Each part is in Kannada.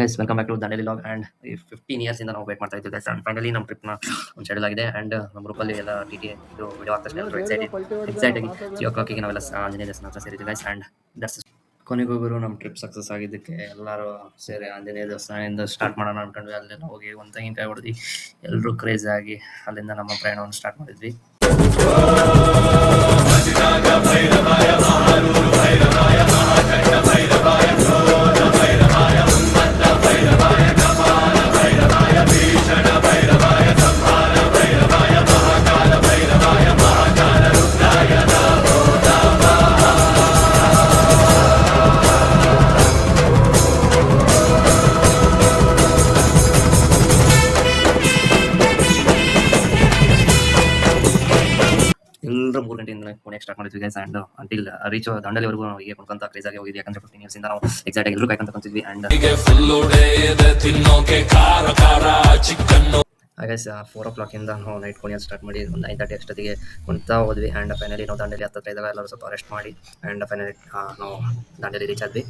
Guys welcome back to Dandeli vlog and ಈ 15 ಇಯರ್ಸ್ ಇಂದ ನಾವು ವೇಟ್ ಮಾಡ್ತಾ ಇದ್ದೀವಿ ಗೈಸ್ ಆ್ಯಂಡ್ ಫೈನಲಿ ನಮ್ಮ ಟ್ರಿಪ್ನ ಒಂದು ಶೆಡ್ಯೂಲ್ ಆಗಿದೆ ಆ್ಯಂಡ್ ನಮ್ಮ ಗ್ರೂಪಲ್ಲಿ ಎಲ್ಲ ಟಿ ಇದು ವಿಡಿಯೋ ಆಗ್ತದೆ ಎಲ್ಲರೂ ಎಕ್ಸೈಟ್ ಆಗಿ 3 o'clock ನಾವೆಲ್ಲ ಆಂಜನೇಯ ದೇವಸ್ಥಾನ ಹತ್ರ ಸೇರಿದ್ವಿ ಗೈಸ್ ಆ್ಯಂಡ್ ದಟ್ಸ್ ಕೊನೆಗೋಗರು ನಮ್ಮ ಟ್ರಿಪ್ ಸಕ್ಸಸ್ ಆಗಿದ್ದಕ್ಕೆ ಎಲ್ಲರೂ ಸೇರಿ ಆಂಜನೇಯ ದೇವಸ್ಥಾನದಿಂದ ಸ್ಟಾರ್ಟ್ ಮಾಡೋಣ ಅನ್ಕೊಂಡ್ವಿ. ಅಲ್ಲೆಲ್ಲ ಹೋಗಿ ಒಂದು ತೆಂಗಿನಕಾಯಿ ಹೊಡೆದು ಎಲ್ಲರೂ ಕ್ರೇಜ್ ಆಗಿ ಅಲ್ಲಿಂದ ನಮ್ಮ ಪ್ರಯಾಣವನ್ನು ಸ್ಟಾರ್ಟ್ ಮಾಡಿದ್ವಿ. ಎಲ್ಲರೂ 3 ಗಂಟೆಯಿಂದ ಪುಣೆಗೆ ಸ್ಟಾರ್ಟ್ ಮಾಡಿದ್ವಿ ಗೈಸ್ ಆ್ಯಂಡ್ ಅಂಟಿಲ್ ರೀಚ್ ದಂಡಲಿವರೆಗೂ ನಾವು ಹೀಗೆ ಕುಣ್ಕೊಂತ ಕ್ರೇಜ್ ಆಗಿ ಹೋಗಿದ್ವಿ. ಯಾಕಂದ್ರೆ 15 ಇಯರ್ಸ್ ಇಂದ ನಾವು ಎಕ್ಸಾಕ್ಟ್ ಆಗಿ ಎಲ್ಲರೂ ಕಾಯ್ಕೊಂತ ಕುಂತಿದ್ವಿ ಆ್ಯಂಡ್ ಗೈಸ್ 4 o'clock ಇಂದ ನಾವು ನೈಟ್ ಕುಣಿಯೋದು ಸ್ಟಾರ್ಟ್ ಮಾಡಿ ಒಂದು 9:30 ಅಷ್ಟೊತ್ತಿಗೆ ಕುಣ್ತಾ ಹೋದ್ವಿ ಆ್ಯಂಡ್ ಫೈನಲಿ ನಾವು ದಂಡೇಲಿ ಹತ್ತಿರ ಇದ್ದಾಗ ಎಲ್ಲರೂ ಸ್ವಲ್ಪ ರೆಸ್ಟ್ ಮಾಡಿ ಆ್ಯಂಡ್ ಫೈನಲಿ ನಾವು ದಂಡೇಲಿ ರೀಚ್ ಆದ್ವಿ.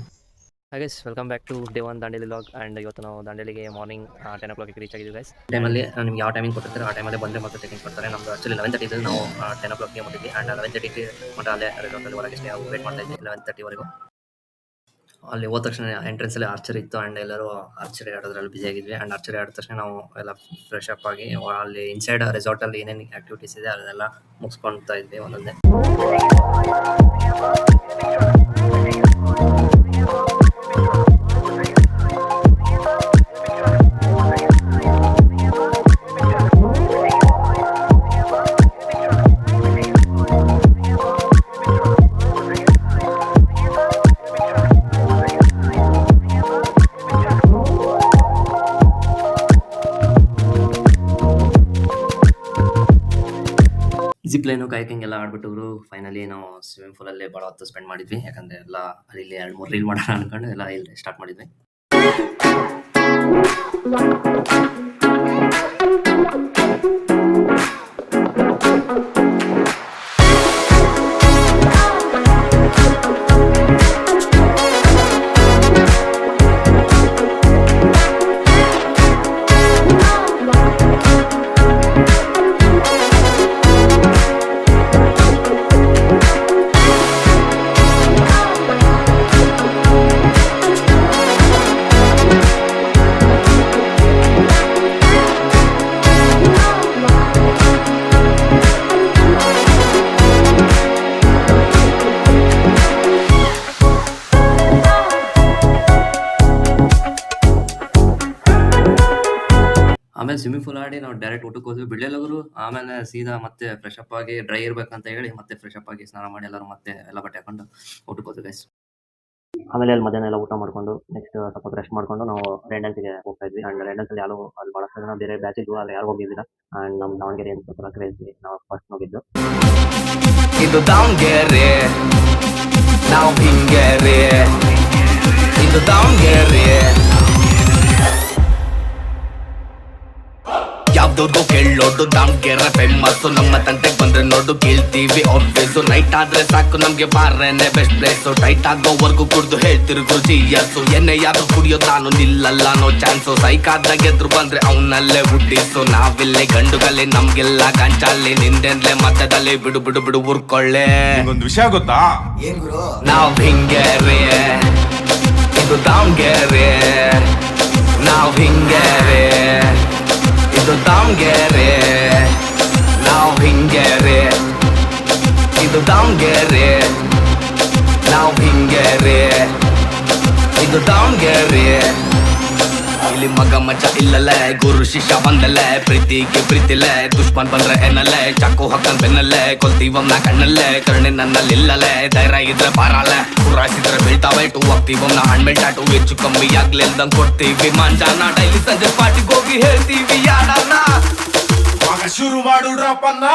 Guys welcome back to day 1 Dandeli vlog and ಇವತ್ತು ನಾವು ದಂಡೇಲಿಗೆ ಮಾರ್ನಿಂಗ್ 10 o'clock ರೀಚ್ ಆಗಿದ್ವಿ ಗೈಸ್. ಟೈಮಲ್ಲಿ ನಿಮ್ಗೆ ಯಾವ ಟೈಮಿಂಗ್ ಕೊಟ್ಟಿರ್ತಾರೆ ಆ ಟೈಮಲ್ಲಿ ಬಂದರೆ ಮತ್ತೆ ಚೆಕಿಂಗ್ ಕೊಡ್ತಾರೆ. ನಮ್ಮದು ಆ್ಯಕ್ಚುಲಿ 11:30 ಇದ್ದಲ್ಲಿ ನಾವು 10 o'clock ಮುಟ್ಟಿದ್ವಿ ಆ್ಯಂಡ್ 11:30 ಮಟ್ಟ ಅಲ್ಲೇ ರೆಸಾರ್ಟಲ್ಲಿ ಹೊರಗೆ ಸ್ಟೇ ವೇಟ್ ಮಾಡ್ತಾ ಇದ್ವಿ 11:30ವರೆಗೂ. ಅಲ್ಲಿ ಹೋದ ತಕ್ಷಣ ಎಂಟ್ರೆನ್ಸಲ್ಲಿ ಆರ್ಚರಿ ಇತ್ತು ಆ್ಯಂಡ್ ಎಲ್ಲರೂ ಆರ್ಚರಿ ಆಡೋದ್ರಲ್ಲಿ ಬಿಸಿ ಆಗಿದ್ವಿ ಆ್ಯಂಡ್ ಆರ್ಚರಿ ಆಡಿದ ತಕ್ಷಣ ನಾವು ಎಲ್ಲ ಫ್ರೆಶ್ ಅಪ್ ಆಗಿ ಅಲ್ಲಿ ಇನ್ಸೈಡ್ ರೆಸಾರ್ಟಲ್ಲಿ ಏನೇನು ಆ್ಯಕ್ಟಿವಿಟೀಸ್ ಇದೆ ಅದನ್ನೆಲ್ಲ ಮುಗಿಸ್ಕೊಳ್ತಾ ಇದ್ವಿ ಒಂದೊಂದೇ. ಜಿಪ್ ಲೈನು ಕೈಕಿಂಗ್ ಎಲ್ಲ ಆಡ್ಬಿಟ್ಟು ಫೈನಲಿ ನಾವು ಸ್ವಿಮ್ಮಿಂಗ್ ಪೂಲಲ್ಲೇ ಭಾಳ ಹೊತ್ತು ಸ್ಪೆಂಡ್ ಮಾಡಿದ್ವಿ. ಯಾಕಂದರೆ ಎಲ್ಲ ಅಲ್ಲಿ 2-3 ರೀಲ್ ಮಾಡೋಣ ಅನ್ಕೊಂಡು ಎಲ್ಲ ಇಲ್ಲಿ ಸ್ಟಾರ್ಟ್ ಮಾಡಿದ್ವಿ. ಆಮೇಲೆ ಸ್ವಿಮ್ಮಿಂಗ್ ಪೂಲ್ ಆಡಿ ನಾವು ಡೈರೆಕ್ಟ್ ಊಟಕ್ಕೆ ಹೋದ್ವಿ. ಬಿಡ್ಲೆಲ್ಲವರು ಆಮೇಲೆ ಸೀದಾ ಮತ್ತೆ ಫ್ರೆಶ್ ಅಪ್ ಆಗಿ ಡ್ರೈ ಇರ್ಬೇಕಂತ ಹೇಳಿ ಮತ್ತೆ ಫ್ರೆಶ್ ಅಪ್ ಆಗಿ ಸ್ನಾನ ಮಾಡಿ ಎಲ್ಲರೂ ಮತ್ತೆ ಎಲ್ಲ ಬಟ್ಟೆ ಹಾಕೊಂಡು ಊಟಕ್ಕೆ ಹೋದ್ವಿ ಗೈಸ್. ಆಮೇಲೆ ಅಲ್ಲಿ ಮಧ್ಯಾಹ್ನ ಎಲ್ಲ ಊಟ ಮಾಡ್ಕೊಂಡು ನೆಕ್ಸ್ಟ್ ಸ್ವಲ್ಪ ರೆಸ್ಟ್ ಮಾಡ್ಕೊಂಡು ನಾವು ರೆಂಡನ್ಸ್ಗೆ ಹೋಗ್ತಾ ಇದ್ವಿ ಆ್ಯಂಡ್ ರೆಂಡನ್ಸಲ್ಲಿ ಯಾರು ಅಲ್ಲಿ ಭಾಳಷ್ಟು ಜನ ಬೇರೆ ಬ್ಯಾಚ್ ಇದ್ವು ಅಲ್ಲಿ ಯಾರು ಹೋಗಿದ್ದಿಲ್ಲ ಆ್ಯಂಡ್ ನಮ್ಮ ದಾವಣಗೆರೆ ಅಂತ ಸ್ವಲ್ಪ ಕ್ರೇಜಿ ನಾವು ಫಸ್ಟ್ ಹೋಗಿದ್ದು. ಇದು ದಾವಣಗೆರೆ ನಾವು ಹಿಂಗೆರೆ ಇದು ದಾವಣಗೆರೆ ಯಾವ್ದವ್ರಿಗೂ ಕೇಳೋಡು ದಾವಣಗೆರೆ ಫೇಮಸ್. ನಮ್ಮ ತಂಟೆಗೆ ಬಂದ್ರೆ ನೋಡು ಕೇಳ್ತೀವಿ ಆಬ್ವಿಯಸ್. ನೈಟ್ ಆದ್ರೆ ಸಾಕು ನಮ್ಗೆ ಬಾರೇನೆ ಬೆಸ್ಟ್ ಪ್ಲೇಸ್. ಟೈಟ್ ಆಗೋವರೆಗೂ ಕುಡ್ದು ಹೇಳ್ತಿರ್ಗು ಜಿಯರ್ಸು. ಏನೇ ಯಾರು ಕುಡಿಯೋದು ನಾನು ನಿಲ್ಲಲ್ಲ ನೋ ಚಾನ್ಸು. ಸೈಕಾದಾಗ ಎದ್ರು ಬಂದ್ರೆ ಅವನಲ್ಲೇ ಹುಟ್ಟಿಸು. ನಾವಿಲ್ಲೇ ಗಂಡುಗಲ್ಲಿ ನಮ್ಗೆಲ್ಲ ಗಂಚಾಲಿ ನಿಂದೆಂದ್ಲೆ ಮಧ್ಯದಲ್ಲಿ ಬಿಡು ಬಿಡು ಬಿಡು ಉರ್ಕೊಳ್ಳೆ. ಒಂದು ವಿಷಯ ಗೊತ್ತಾ ನಾವ್ ಹಿಂಗೆರೆ ಇದು ದಾವಣಗೆರೆ ನಾವ್ ಹಿಂಗೆರೆ ಇದು ದಾವಣಗೆರೆ ನಾವ್ ಹಿಂಗೆರೆ ಇದು ದಾವಣಗೆರೆ ನಾವ್ ಹಿಂಗೆರೆ ಇದು ದಾವಣಗೆರೆ. ಇಲ್ಲಿ ಮಗ ಮಜ ಇಲ್ಲಲ್ಲೇ ಗುರು ಶಿಷ್ಯ ಬಂದಲ್ಲೇ ಪ್ರೀತಿಗೆ ಪ್ರೀತಿಲೇ ದುಷ್ಮನ್ ಬಂದ್ರೆ ಏನಲ್ಲೇ ಚಾಕು ಹಾಕನ್ ಬೆನ್ನಲ್ಲೇ ಕೊಲ್ತೀವನ್ನ ಕಣ್ಣಲ್ಲೇ ಕರುಣೆ ನನ್ನಲ್ಲಿ ಇಲ್ಲಲೇ ಧೈರ್ಯ ಇದ್ರೆ ಬಾರಲ್ಲೇ ಪುರಾಯಿಸಿದ್ರೆ ಬೀಳ್ತಾವೆ ಟು ಹೋಗ್ತೀವನ್ನ ಹಣ್ಮೇಲ್ ಟಾಟು ಹೆಚ್ಚು ಕಮ್ಮಿ ಆಗ್ಲಿಲ್ದಂಗ್ ಕೊಡ್ತೀವಿ ಮಂಜಾನ ಡೈಲಿ ಸಂಜೆ ಪಾರ್ಟಿಗೆ ಹೋಗಿ ಹೇಳ್ತೀವಿ ಯಾರನ್ನ ಶುರು ಮಾಡುಡ್ರಪ್ಪನ್ನ.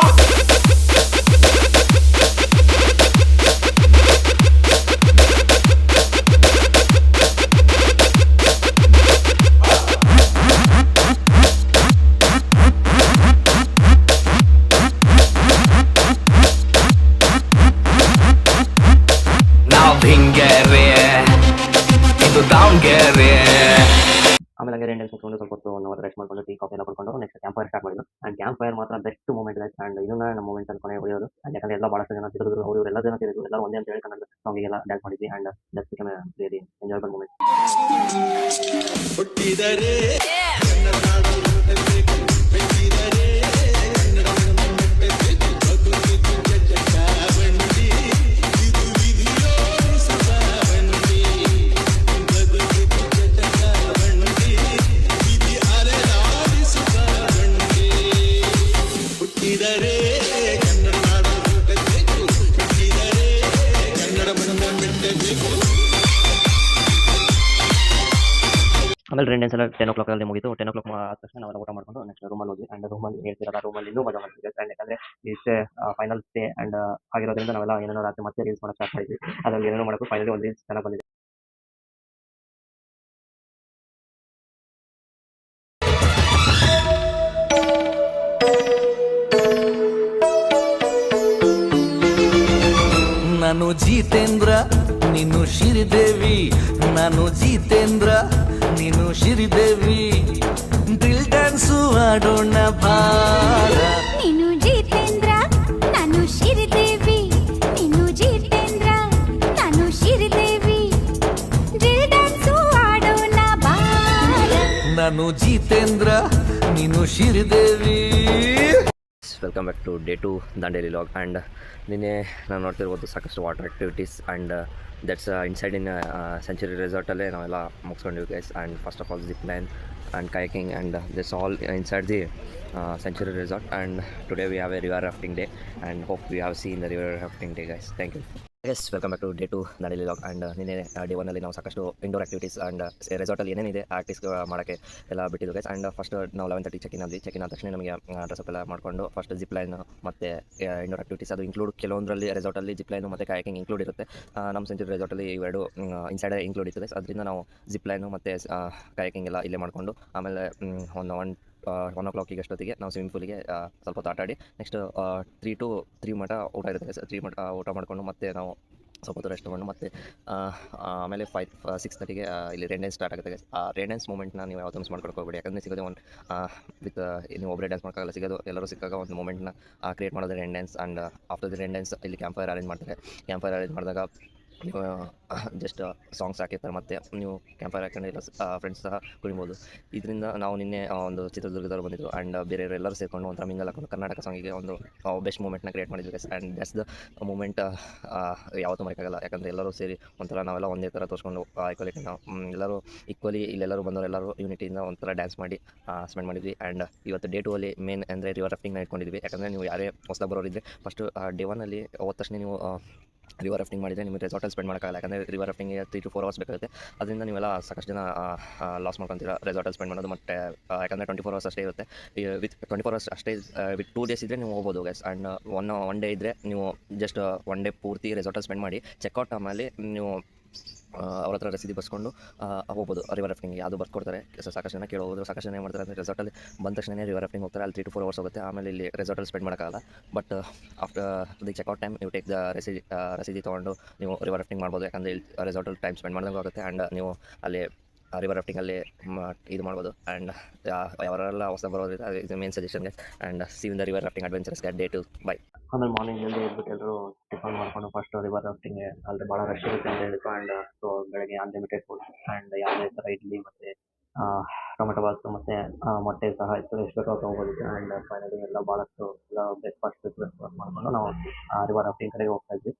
ನಾವ್ ಹಿಂಗೆರೆ ಇದು ದಾವಣಗೆರೆ ಲಂಚ್ ಮುಗಿಸ್ಕೊಂಡು ಸ್ವಲ್ಪ ಹೊತ್ತು 1 ಅವರ್ ರೆಸ್ಟ್ ಮಾಡ್ಕೊಂಡು ಟೀ ಕಾಫಿ ಎಲ್ಲ ಕುಡ್ಕೊಂಡು ನೆಕ್ಸ್ಟ್ ಕ್ಯಾಂಪ್ ಫೈರ್ ಸ್ಟಾರ್ಟ್ ಮಾಡಿದ್ದು. ಆ್ಯಂಡ್ ಕ್ಯಾಂಪ್ ಫೈರ್ ಮಾತ್ರ ಬೆಸ್ಟ್ ಮೂಮೆಂಟ್ ಗೈಸ್. ಆ್ಯಂಡ್ ಇದನ್ನ ನಮ್ಮ ಮೂಮೆಂಟ್ ಅನ್ಕೊಂಡೆ ಉಳಿಯೋದು. ಆ್ಯಂಡ್ ಯಾಕಂದ್ರೆ ಎಲ್ಲ ಭಾಳಷ್ಟು ಜನ ತಿರುಗಿದ್ರು, ಅವರು ಇವರೆಲ್ಲ ಜನ ತಿರುಗಿದ್ರು, ಎಲ್ಲ ಒಂದೇ ಅಂತ ಹೇಳಿ ಕನ್ನಡ ಸಾಂಗಿಗೆಲ್ಲ ಡ್ಯಾನ್ಸ್ ಮಾಡಿದ್ವಿ. And that's become really enjoyable moment. ಆಮೇಲೆ ರೆನ್ ಡ್ಯಾನ್ಸ್ ಎಲ್ಲ 10 o'clock ಅಲ್ಲಿ ಮುಗಿತು. 10 o'clock ಆದ ತಕ್ಷಣ ನಾವೆಲ್ಲ ಊಟ ಮಾಡ್ಕೊಂಡು ನೆಕ್ಸ್ಟ್ ರೂಮಲ್ಲಿ ಹೋದ್ವಿ. ಆ್ಯಂಡ್ ರೂಮಲ್ಲಿ ಹೇಳ್ತಿರಲ್ಲ, ರೂಮಲ್ಲಿ ಇನ್ನೂ ಮಜಾ ಮಾಡ್ತಿದ್ವಿ. ಆ್ಯಂಡ್ ಯಾಕಂದರೆ ಇಷ್ಟೇ ಫೈನಲ್ ಸ್ಟೇ ಆ್ಯಂಡ್ ಆಗಿರೋದ್ರಿಂದ ನಾವೆಲ್ಲ ಏನೇನೋ ರಾತ್ರಿ ಮತ್ತೆ ರೀಲ್ಸ್ ಮಾಡೋಕ್ಕೆ ಸ್ಟಾರ್ಟ್ ಮಾಡಿದ್ವಿ. ಅದ್ರಲ್ಲಿ ಏನೇನೋ ಮಾಡೋಕ್ಕೂ ಫೈನಲಿ ಒಂದು ರೀಲ್ಸ್ ಚೆನ್ನಾಗಿ ಬಂದಿದೆ. ನಾನು ಜಿತೇಂದ್ರ, ನೀನು ಶ್ರೀದೇವಿ. ನಾನು ಜಿತೇಂದ್ರ, ನೀನು ಶ್ರೀದೇವಿ. ಡ್ರಿಲ್ ಡ್ಯಾನ್ಸು ಆಡೋಣ ಬಾರ. ನೀನು ಜಿತೇಂದ್ರ, ನಾನು ಶ್ರೀದೇವಿ. ನೀನು ಜಿತೇಂದ್ರ, ನಾನು ಶ್ರೀದೇವಿ. ಡ್ರಿಲ್ ಡ್ಯಾನ್ಸು ಆಡೋಣ ಬಾರ. ನಾನು ಜಿತೇಂದ್ರ, ನೀನು Sridevi. Welcome back to day 2 Dandeli vlog. And ನಿನ್ನೆ ನಾವು ನೋಡ್ತಿರ್ಬೋದು ಸಾಕಷ್ಟು water activities. And that's inside in century ರೆಸಾರ್ಟಲ್ಲೇ ನಾವೆಲ್ಲ ಮುಗಿಸ್ಕೊಂಡಿವಿ guys. And first of all zip line and kayaking, and this all inside the Century Resort. And today we have a river rafting day, and hope we have seen the river rafting day guys. Thank you. Yes welcome back to day 2 Dandeli vlog. And ನಿನ್ನೆ ಡೇ 1ಅಲ್ಲಿ ನಾವು ಸಾಕಷ್ಟು ಇಂಡೋರ್ ಆ್ಯಕ್ಟಿವಿಟೀಸ್ ಆ್ಯಂಡ್ ರೆಸಾರ್ಟಲ್ಲಿ ಏನೇನಿದೆ ಆಕ್ಟಿವಿಟೀಸ್ ಮಾಡೋಕ್ಕೆ ಎಲ್ಲ ಬಿಟ್ಟಿದ್ದು ಗೈಸ್. ಆ್ಯಂಡ್ ಫಸ್ಟ್ ನಾವು 11:30 ಚೆಕಿನ್ ಆದ ತಕ್ಷಣ ನಮಗೆ ಡ್ರೆಸ್ಅಪ್ ಎಲ್ಲ ಮಾಡಿಕೊಂಡು ಫಸ್ಟ್ ಜಿಪ್ ಲೈನ್ ಮತ್ತು ಇಂಡೋರ್ ಆ್ಯಕ್ಟಿವಿಟೀಸ್ ಅದು ಇನ್ಕ್ಲೂಡ್. ಕೆಲವೊಂದರಲ್ಲಿ ರೆಸಾರ್ಟಲ್ಲಿ ಜಿಪ್ ಲೈನು ಮತ್ತು kayaking ಇನ್ಕ್ಲೂಡ್ ಇರುತ್ತೆ. ನಮ್ಮ ಸೆಂಚುರಿ ರೆಸಾರ್ಟಲ್ಲಿ ಇವೆರಡು ಇನ್ಸೈಡೇ ಇನ್ಕ್ಲೂಡ್ ಇರ್ತದೆ. ಅದರಿಂದ ನಾವು ಜಿಪ್ ಲೈನು ಮತ್ತು kayaking ಎಲ್ಲ ಇಲ್ಲೇ ಮಾಡಿಕೊಂಡು ಆಮೇಲೆ 1 o'clock ಅಷ್ಟೊತ್ತಿಗೆ ನಾವು ಸ್ವಿಮ್ಮಿಂಗ್ ಪೂಲಿಗೆ ಸ್ವಲ್ಪ ಹೊತ್ತು ಆಟಾಡಿ ನೆಕ್ಸ್ಟ್ 3 to 3 ಮಟ ಊಟ ಇರುತ್ತೆ. 3 ಮಟ ಊಟ ಮಾಡಿಕೊಂಡು ಮತ್ತೆ ನಾವು ಸ್ವಲ್ಪ ಹೊತ್ತು ರೆಸ್ಟ್ ಮಾಡಿ ಮತ್ತೆ ಆಮೇಲೆ 6:30ಗೆ ಇಲ್ಲಿ ರೇನ್ ಡ್ಯಾನ್ಸ್ ಸ್ಟಾರ್ಟ್ ಆಗುತ್ತೆ. ಆ ರೇನ್ ಡ್ಯಾನ್ಸ್ ಮೂಮೆಂಟ್ನ ನೀವು ಯಾವತ್ತೂ ಮಿಸ್ ಮಾಡ್ಕೊಳ್ಕೋಬೇಡಿ. ಯಾಕಂದರೆ ಸಿಗೋದೇ ಒಂದು ವಿತ್ ನೀವು ಒಬ್ಬರೇ ಡ್ಯಾನ್ಸ್ ಮಾಡೋಕ್ಕಾಗಲ್ಲ, ಸಿಗೋದು ಎಲ್ಲರೂ ಸಿಕ್ಕಾಗ ಒಂದು ಮೂಮೆಂಟ್ನ ಕ್ರಿಯೇಟ್ ಮಾಡೋದು rain dance. And after the rain dance ಇಲ್ಲಿ ಕ್ಯಾಂಪ್ ಫೈರ್ ಅರೇಂಜ್ ಮಾಡ್ತಾರೆ. ಕ್ಯಾಂಪ್ ಫೈರ್ ಅರೇಂಜ್ ಮಾಡಿದಾಗ ನೀವು ಜಸ್ಟ್ ಸಾಂಗ್ಸ್ ಹಾಕಿರ್ತಾರೆ ಮತ್ತು ನೀವು ಕ್ಯಾಂಪ್ ಫೈರ್ ಹಾಕೊಂಡು ಎಲ್ಲ ಫ್ರೆಂಡ್ಸ್ ಸಹ ಕುಣಿಬೋದು. ಇದರಿಂದ ನಾವು ನಿನ್ನೆ ಒಂದು ಚಿತ್ರದುರ್ಗದವ್ರು ಬಂದಿದ್ದು. ಆ್ಯಂಡ್ ಬೇರೆಯವರೆಲ್ಲರೂ ಸೇರಿಕೊಂಡು ಒಂಥರ ಮಿಂಗಲ್ ಹಾಕೊಂಡು ಕರ್ನಾಟಕ ಸಾಂಗಿಗೆ ಒಂದು ಬೆಸ್ಟ್ ಮೂಮೆಂಟ್ನ ಕ್ರಿಯೇಟ್ ಮಾಡಿದ್ವಿ guys. And that's the moment ಯಾವತ್ತೂ ಮರೆಯೋಕ್ಕಾಗಲ್ಲ. ಯಾಕಂದರೆ ಎಲ್ಲರೂ ಸೇರಿ ಒಂಥರ ನಾವೆಲ್ಲ ಒಂದೇ ಥರ ತೋರಿಸ್ಕೊಂಡು ಈಕ್ವಾಲಿಟಿ ನಾವು ಎಲ್ಲರೂ ಈಕ್ವಲಿ ಇಲ್ಲೆಲ್ಲರೂ ಬಂದವರು ಎಲ್ಲರೂ ಯೂನಿಟಿಯಿಂದ ಒಂಥರ ಡ್ಯಾನ್ಸ್ ಮಾಡಿ ಸ್ಪೆಂಡ್ ಮಾಡಿದ್ವಿ. ಆ್ಯಂಡ್ ಇವತ್ತು ಡೇ 2 ಅಲ್ಲಿ ಮೇನ್ ಅಂದರೆ ರಿವರ್ ರಾಫ್ಟಿಂಗ್ನ ಇಟ್ಕೊಂಡಿದ್ವಿ. ಯಾಕಂದರೆ ನೀವು ಯಾರೇ ಹೊಸದಾಗಿ ಬರೋರಿದ್ದರೆ ಫಸ್ಟು ಡೇ 1 ಅಲ್ಲಿ ಹೋದ ತಕ್ಷಣ ನೀವು ರಿವರ್ ರಾಫ್ಟಿಂಗ್ ಮಾಡಿದರೆ ನಿಮಗೆ ರೆಸಾರ್ಟಲ್ಲಿ ಸ್ಪೆಂಡ್ ಮಾಡೋಕ್ಕಾಗಲ್ಲ. ಯಾಕಂದರೆ ರಿವರ್ ರಾಫ್ಟಿಂಗಿಗೆ 3 to 4 hours ಬೇಕಾಗುತ್ತೆ. ಅದರಿಂದ ನೀವೆಲ್ಲ ಸಾಕಷ್ಟು ಜನ ಲಾಸ್ ಮಾಡ್ಕೊತೀರ ರೆಸಾರ್ಟಲ್ಲಿ ಸ್ಪೆಂಡ್ ಮಾಡೋದು. ಮತ್ತು ಯಾಕಂದರೆ 24 hours ಅಷ್ಟೇ ಇರುತ್ತೆ. ವಿತ್ 24 hours ಅಷ್ಟೇ ವಿತ್ 2 days ಇದ್ದರೆ ನೀವು ಹೋಗ್ಬೋದು ಗೈಸ್. ಆ್ಯಂಡ್ ಒನ್ ಡೇ ಇದ್ದರೆ ನೀವು ಜಸ್ಟ್ 1 day ಪೂರ್ತಿ ರೆಸಾರ್ಟಲ್ಲಿ ಸ್ಪೆಂಡ್ ಮಾಡಿ ಚೆಕ್ಔಟ್ ಆಮೇಲೆ ನೀವು ಅವ್ರ ಹತ್ರ ರಸೀದಿ ಬರ್ಸ್ಕೊಂಡು ಹೋಗ್ಬೋದು ರಿವರ್ ರಾಫ್ಟಿಂಗ್ಗೆ. ಅದು ಬರ್ಕೊಡ್ತಾರೆ. ಸಾಕಷ್ಟು ಜನ ಕೇಳೋದು, ಸಾಕಷ್ಟು ಜನ ಏನು ಮಾಡ್ತಾರೆ ಅಂದರೆ ರೆಸಾರ್ಟಲ್ಲಿ ಬಂದ ತಕ್ಷಣ ರಿವರ್ ರಾಫ್ಟಿಂಗ್ ಹೋಗ್ತಾರೆ. ಅಲ್ಲಿ 3 to 4 hours ಹೋಗುತ್ತೆ. ಆಮೇಲೆ ಇಲ್ಲಿ ರೆಸಾರ್ಟಲ್ಲಿ ಸ್ಪೆಂಡ್ ಮಾಡೋಕ್ಕಾಗಲ್ಲ. But after the checkout time ನೀವು ಟೇಕ್ ದ ರಸೀದಿ ತೊಗೊಂಡು ನೀವು ರಿವರ್ ರಾಫ್ಟಿಂಗ್ ಮಾಡ್ಬೋದು. ಯಾಕಂದರೆ ಇಲ್ಲಿ ರೆಸಾರ್ಟಲ್ಲಿ ಟೈಮ್ ಸ್ಪೆಂಡ್ ಮಾಡ್ದಂಗೆ ಆಗುತ್ತೆ. ಆ್ಯಂಡ್ ನೀವು ಅಲ್ಲಿ ರಿವರ್ ರಾಫ್ಟಿಂಗಲ್ಲಿ ಇದು ಮಾಡ್ಬೋದು. ಆ್ಯಂಡ್ ಯಾರೆಲ್ಲ ಹೊಸ ಬರೋದ್ರಿಂದ ಇದು main suggestion guys. And C in the river rafting adventures day 2 by. ಆಮೇಲೆ ಮಾರ್ನಿಂಗ್ ಜಲ್ದಿ ಎದ್ಬಿಟ್ಟು ಎಲ್ಲರೂ ಟಿಫನ್ ಮಾಡ್ಕೊಂಡು ಫಸ್ಟ್ ರಿವರ್ ರಾಫ್ಟಿಂಗ್ಗೆ ಅಲ್ಲಿ ಭಾಳ ರಶ್ ಇರುತ್ತೆ ಅಂತ ಹೇಳಿದ್ರು. ಆ್ಯಂಡ್ ಸೊ ಬೆಳಗ್ಗೆ ಅನ್ಲಿಮಿಟೆಡ್ ಫುಡ್ ಆ್ಯಂಡ್ ಯಾವುದೇ ಥರ ಇಡ್ಲಿ ಮತ್ತು ಟೊಮೆಟೊ ಬಾತು ಮತ್ತು ಮೊಟ್ಟೆ ಸಹ ಇತ್ತು. ಎಷ್ಟು ಬೇಕೋ ತೊಗೊಬೋದಿತ್ತು. ಆ್ಯಂಡ್ ಫೈನಲಿ ಎಲ್ಲ ಭಾಳಷ್ಟು ಎಲ್ಲ ಬ್ರೇಕ್ಫಾಸ್ಟ್ ಮಾಡಿಕೊಂಡು ನಾವು ರಿವರ್ ರಾಫ್ಟಿಂಗ್ ಕಡೆಗೆ ಹೋಗ್ತಾ ಇದ್ವಿ.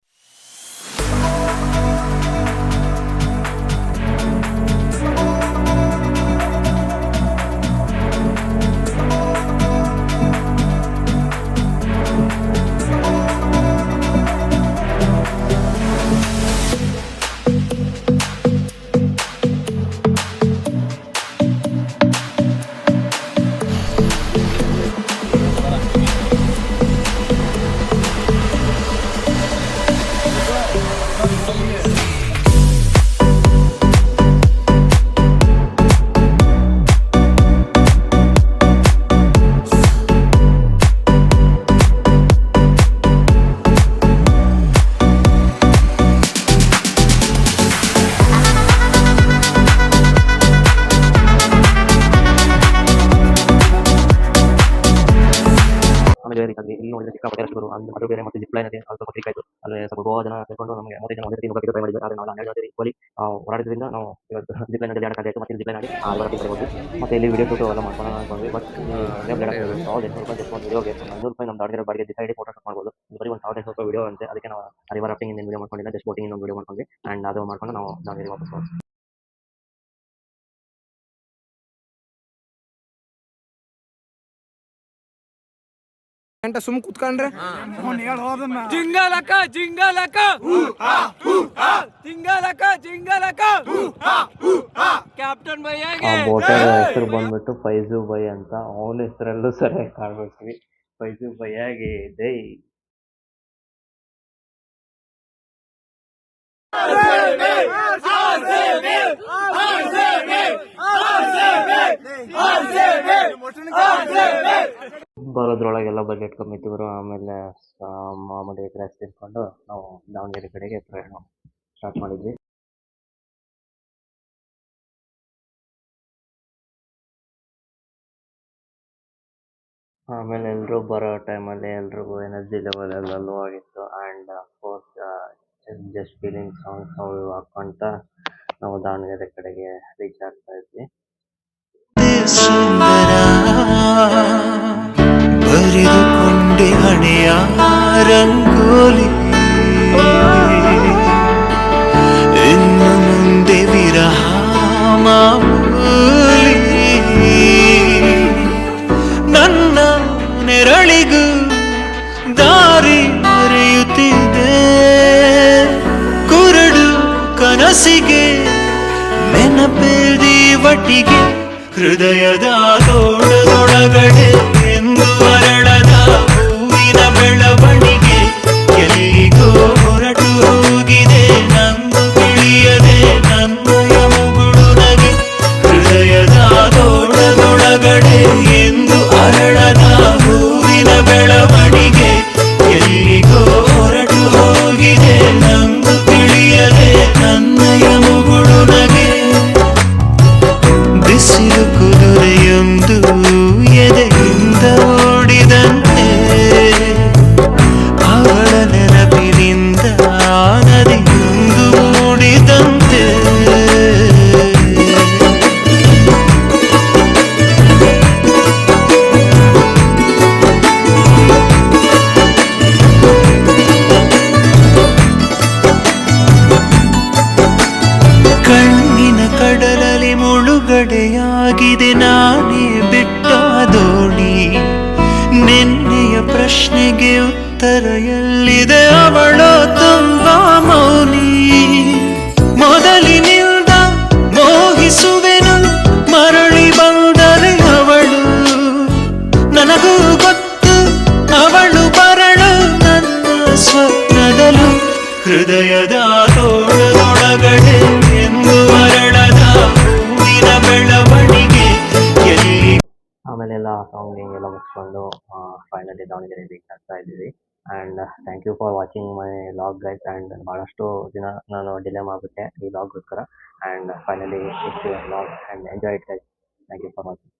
ಮದುವೆ ರೀತಿ ಇಲ್ಲಿ ನೋಡಿದ್ರೆ ಸಿಕ್ಕಾಪಟ್ಟೆ ರಶ್ ಬರು ಅದು ಬೇರೆ ಮತ್ತೆ ಜಿಪ್ ಲೈನ್ ಇದೆ ಅದು ಸ್ವಲ್ಪ ಕ್ಲಿಕ್ ಆಯಿತು ಅಲ್ಲಿ ಸ್ವಲ್ಪ ಗೋವಾ ಜನ ಸೇರಿಕೊಂಡು ನಮಗೆ 30 ಜನ ಒಂದೇ ರೀತಿ ಟ್ರೈ ಮಾಡಿದ್ವಿ. ಆದರೆ ನಾವು 12 ಜನ ಈಕ್ವಲಿ ಹೋರಾಡಿದ್ರಿಂದ ನಾವು ಇವತ್ತು ಜಿಪ್ ಲೈನಲ್ಲಿ ಆಡೋಕ್ಕಾಗಿತ್ತು. ಮತ್ತೆ ಜಿಪ್ ಲೈನ್ ಆಡಿ ಆರು ಕಡೆ ಹೋದ್ವಿ. ಮತ್ತು ಇಲ್ಲಿ ವಿಡಿಯೋ ಶೂಟು ಎಲ್ಲ ಮಾಡ್ಕೊಂಡು ಅನ್ಕೊಂಡ್ವಿ. ಬಟ್ ₹1,800 ವಿಡಿಯೋಗೆ ₹900 ನಮ್ಮ ದಾವಣಗೆರೆ ಬಾಡಿಗೆ ಡಿಸೈಡ್ ಫೋಟೋ ಶೂಟ್ ಮಾಡ್ಬೋದು. ಬರೀ ₹1,800 ವಿಡಿಯೋ ಅಂತೆ. ಅದಕ್ಕೆ ನಾವು ರಿವರ್ ರಾಫ್ಟಿಂಗ್ ಇಂದ ವಿಡಿಯೋ ಮಾಡ್ಕೊಂಡಿಲ್ಲ, ಜಸ್ಟ್ ಬೋಟಿಂಗ್ ಇನ್ನೊಂದು ವಿಡಿಯೋ ಮಾಡ್ಕೊಂಡ್ವಿ. ಆ್ಯಂಡ್ ಅದು ಮಾಡ್ಕೊಂಡು ನಾವು ದಾವಣಗೆರೆ ವಾಪಸ್ ಹೋದ್ವಿ. ಗಂಟೆ ಸುಮ್ ಕುತ್ಕೊಂಡ್ರೆ ಜಿಂಗಾಲಕ ಜಿಂಗಾಲಕ ಜಿಂಗಾಲಕ ಜಿಂಗಾಲಕ ಕ್ಯಾಪ್ಟನ್ ಭಯ್ಯಾಗೆ ಬೋಟರ್ ಹೆಸರು ಬಂದ್ಬಿಟ್ಟು ಫೈಜು ಬೈ ಅಂತ. ಅವನ ಹೆಸರಲ್ಲೂ ಸರಿಯಾಗಿ ಕಾಣ್ಬಿಡ್ತೀವಿ. ಫೈಜು ಬೈಯಾಗೆ ದೈ. ಬರೋದ್ರೊಳಗೆಲ್ಲ ಬಜೆಟ್ ಕಮ್ಮಿ ಇತ್ತು. ಆಮೇಲೆ ಮಾಮೂಲಿ ಡ್ರೆಸ್ ತಿಳ್ಕೊಂಡು ನಾವು ದಾವಣಗೆರೆ ಕಡೆಗೆ ಪ್ರಯಾಣ ಸ್ಟಾರ್ಟ್ ಮಾಡಿದ್ವಿ. ಆಮೇಲೆ ಎಲ್ಲರೂ ಬರೋ ಟೈಮಲ್ಲಿ ಎಲ್ರಿಗೂ ಎನರ್ಜಿ ಲೆವೆಲ್ ಎಲ್ಲ ಲೋ ಆಗಿತ್ತು. And of course just feeling songs ಅವು ಹಾಕ್ಕೊಂತ ನಾವು ದಾವಣಗೆರೆ ಕಡೆಗೆ ರೀಚ್ ಆಗ್ತಾ ಇದ್ವಿ. ಬರೆದುಕೊಂಡೆ ಹಣೆಯ ರಂಗೋಲಿ, ಇನ್ನು ಮುಂದೆ ವಿರಹ ಮಾಮೂಲಿ. ನನ್ನ ನೆರಳಿಗೂ ದಾರಿ ಮರೆಯುತ್ತಿದೆ, ಕುರುಡು ಕನಸಿಗೆ ನೆನಪೇದಿ ಒಟ್ಟಿಗೆ. ಹೃದಯದ ತೋಳದೊಳಗಡೆ ಎಂದು ಅರಳದ ಹೂವಿನ ಬೆಳವಣಿಗೆ. ಎಲ್ಲಿಗೋ ಹೊರಟು ಹೋಗಿದೆ ನಂದು ತಿಳಿಯದೆ ನನ್ನಯ ಮುಗುಳು ನಗೆ. ಹೃದಯದ ತೋಳದೊಳಗಡೆ ಎಂದು ಅರಳದ ಹೂವಿನ ಬೆಳವಣಿಗೆ. ಎಲ್ಲಿಗೋ ಹೊರಟು ಹೋಗಿದೆ ನಂದು ತಿಳಿಯದೆ ನನ್ನಯ ಮುಗುಳು ನಗೆ. ಬಿಸಿಲು ಕುದುರೆಯೊಂದು ಎದೆಯಿಂದ ಓಡಿದಂತೆ, ಅವಳ ನೆನಪಿನಿಂದ ನದಿಯೊಂದು ಮೂಡಿದಂತೆ. ಕಣ್ಣಿನ ಕಡಲಲ್ಲಿ ಮುಳುಗಡೆಯಾಗಿದೆ ನಾನೇ ಬಿಟ್ಟ ದೋಣಿ. ನಿನ್ನೆಯ ಪ್ರಶ್ನೆಗೆ ಉತ್ತರ ಎಲ್ಲಿದೆ, ಅವಳು ತುಂಬಾ ಮೌನಿ. ಮೊದಲಿನಿಂದ ಮೋಹಿಸುವೆನು ಮರಳಿ ಬಂದರೆ ಅವಳು. ನನಗೂ ಗೊತ್ತು ಅವಳು ಬರಳು ನನ್ನ ಸ್ವಪ್ನದಲು. ಹೃದಯದ ತೋಳದೊಳಗಡೆ ಎಂದು ಅರಳದ ಹೂವಿನ ಬೆಳವಣಿಗೆ. ಎಲ್ಲಿ ಆಮೇಲೆ ಎಲ್ಲ ಸಾಂಗಿಂಗ್ ಎಲ್ಲ ಮುಗಿಸ್ಕೊಂಡು ಫೈನಲಿ ದಾವಣಗೆರೆ ರೀಚ್ ಆಗ್ತಾ ಇದ್ದೀವಿ. And thank you for watching my vlog guys. And ಭಾಳಷ್ಟು ದಿನ ನಾನು ಡಿಲೇ ಮಾಡಿಬಿಟ್ಟೆ ಈ ಲಾಗ್ಗೋಸ್ಕರ. And finally it's your vlog and enjoy it guys. Thank you for watching.